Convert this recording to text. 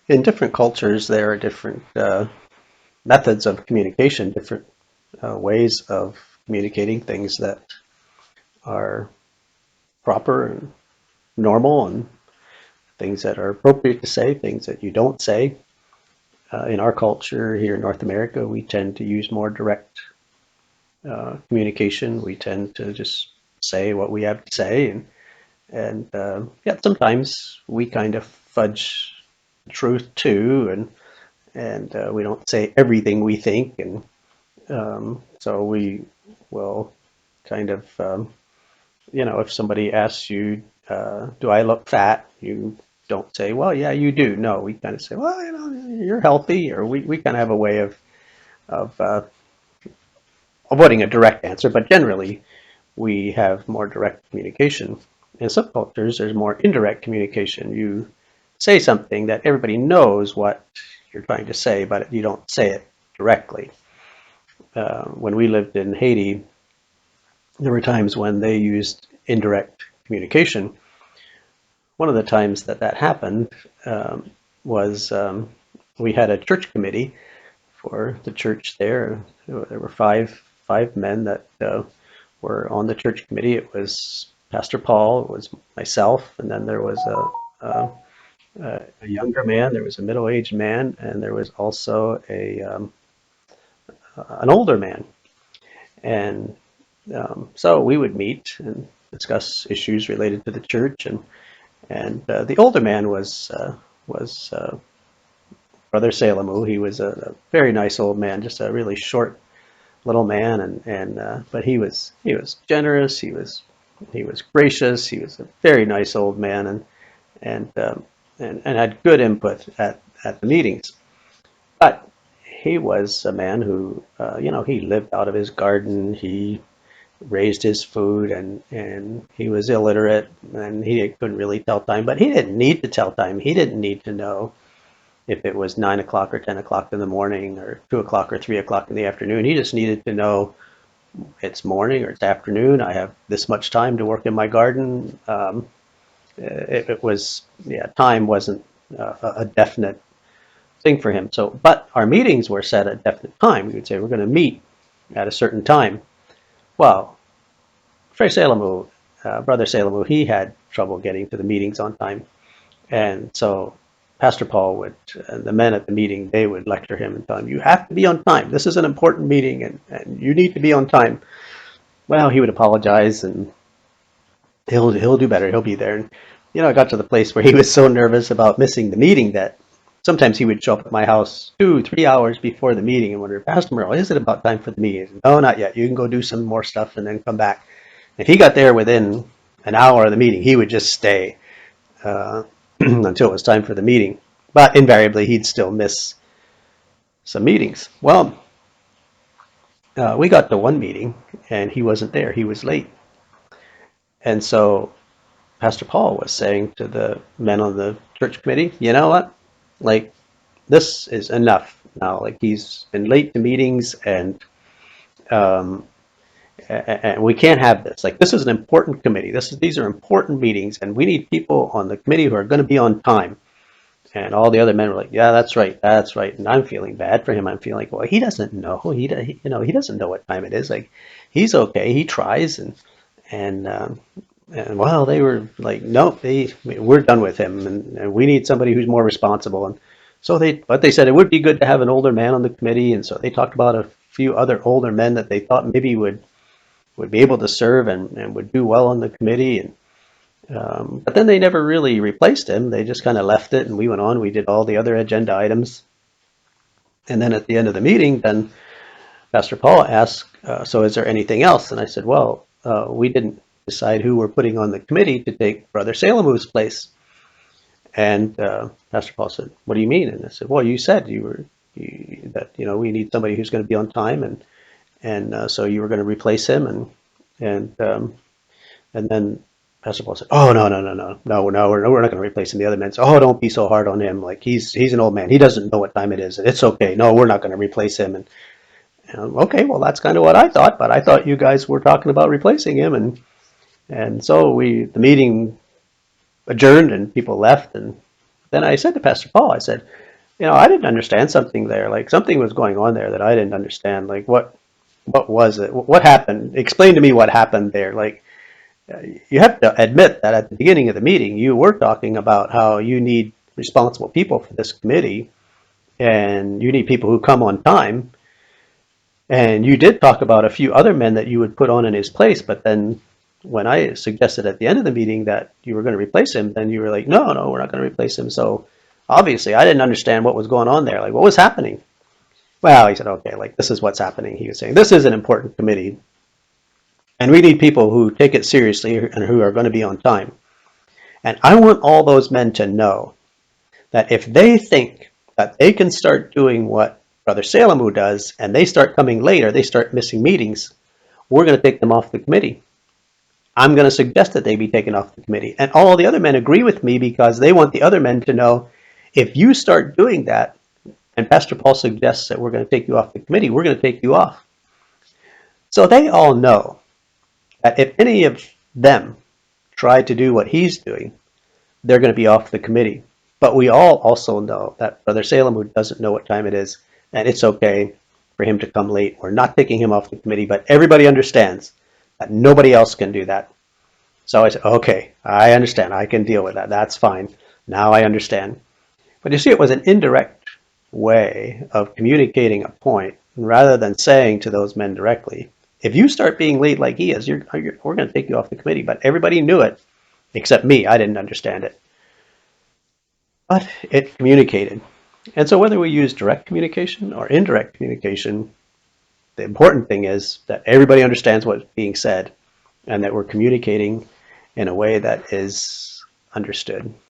in different cultures, there are different methods of communication, different ways of communicating things that are proper and normal, and things that are appropriate to say, things that you don't say. In our culture here in North America, we tend to use more direct communication. We tend to just say what we have to say, and yeah, sometimes we kind of fudge the truth too, and we don't say everything we think, and so we will kind of if somebody asks you, "Do I look fat?" You don't say, "Well, yeah, you do." No, we kind of say, "Well, you're healthy," or we kind of have a way of avoiding a direct answer, but generally we have more direct communication. In some cultures, there's more indirect communication. You say something that everybody knows what you're trying to say, but you don't say it directly. When we lived in Haiti, there were times when they used indirect communication. One of the times that that happened was we had a church committee for the church there. There were five men that were on the church committee. It was Pastor Paul, it was myself, and then there was a younger man, there was a middle-aged man, and there was also a an older man. And so we would meet and discuss issues related to the church, and the older man was Brother Salomu. He was a very nice old man, just a really short little man, and but he was generous. He was gracious. He was a very nice old man, and and had good input at the meetings. But he was a man who, he lived out of his garden. He raised his food, and he was illiterate, and he couldn't really tell time. But he didn't need to tell time. He didn't need to know if it was 9 o'clock or 10 o'clock in the morning, or 2 o'clock or 3 o'clock in the afternoon. He just needed to know it's morning or it's afternoon. I have this much time to work in my garden. It was, yeah, time wasn't a definite thing for him. So, but our meetings were set at a definite time. We would say we're going to meet at a certain time. Well, Fray Salomu, Brother Salomu, he had trouble getting to the meetings on time, and so Pastor Paul would, the men at the meeting, they would lecture him and tell him, "You have to be on time. This is an important meeting, and you need to be on time." Well, he would apologize, and he'll do better. He'll be there. And I got to the place where he was so nervous about missing the meeting that sometimes he would show up at my house 2, 3 hours before the meeting and wonder, "Pastor Merle, is it about time for the meeting?" Said, "No, not yet. You can go do some more stuff and then come back." If he got there within an hour of the meeting, he would just stay until it was time for the meeting. But invariably, he'd still miss some meetings. Well, we got to one meeting and he wasn't there. He was late. And so Pastor Paul was saying to the men on the church committee, "You know what? Like, this is enough now. Like, he's been late to meetings, um, and we can't have this. Like, this is an important committee. These are important meetings, and we need people on the committee who are going to be on time." And all the other men were like, "Yeah, that's right, that's right." And I'm feeling bad for him. I'm feeling like, well, he doesn't know. He doesn't know what time it is. Like, he's okay. He tries, and and well, they were like, "Nope, we're done with him, and we need somebody who's more responsible." And so but they said it would be good to have an older man on the committee, and so they talked about a few other older men that they thought maybe would be able to serve and would do well on the committee. And but then they never really replaced him. They just kind of left it, and we went on. We did all the other agenda items, and then at the end of the meeting, then Pastor Paul asked, "So is there anything else?" And I said, "Well, we didn't decide who we're putting on the committee to take Brother Salomu's place." And Pastor Paul said, "What do you mean?" And I said, "Well, you said that we need somebody who's going to be on time, and so you were going to replace him." And then Pastor Paul said, "Oh, no, no, no, no, no, no, we're not going to replace him." The other men said, "Oh, don't be so hard on him. Like, he's an old man. He doesn't know what time it is. It's okay. No, we're not going to replace him." And okay, well, that's kind of what I thought, but I thought you guys were talking about replacing him, and so the meeting adjourned and people left, and then I said to Pastor Paul, I said, I didn't understand something there. Like something was going on there that I didn't understand. Like what was it? What happened? Explain to me what happened there. Like you have to admit that at the beginning of the meeting, you were talking about how you need responsible people for this committee and you need people who come on time. And you did talk about a few other men that you would put on in his place, but then when I suggested at the end of the meeting that you were going to replace him, then you were like, no, no, we're not going to replace him. So obviously I didn't understand what was going on there. Like, what was happening? Well, he said, okay, like this is what's happening. He was saying, this is an important committee, and we need people who take it seriously and who are going to be on time. And I want all those men to know that if they think that they can start doing what Brother Salamu does and they start coming later, they start missing meetings, we're going to take them off the committee. I'm going to suggest that they be taken off the committee. And all the other men agree with me because they want the other men to know if you start doing that and Pastor Paul suggests that we're going to take you off the committee, we're going to take you off. So they all know that if any of them try to do what he's doing, they're going to be off the committee. But we all also know that Brother Salem, who doesn't know what time it is, and it's okay for him to come late. We're not taking him off the committee, but everybody understands that nobody else can do that. So I said, okay, I understand. I can deal with that. That's fine. Now I understand. But you see, it was an indirect way of communicating a point rather than saying to those men directly, if you start being late like he is, we're going to take you off the committee. But everybody knew it except me. I didn't understand it. But it communicated. And so whether we use direct communication or indirect communication, the important thing is that everybody understands what's being said and that we're communicating in a way that is understood.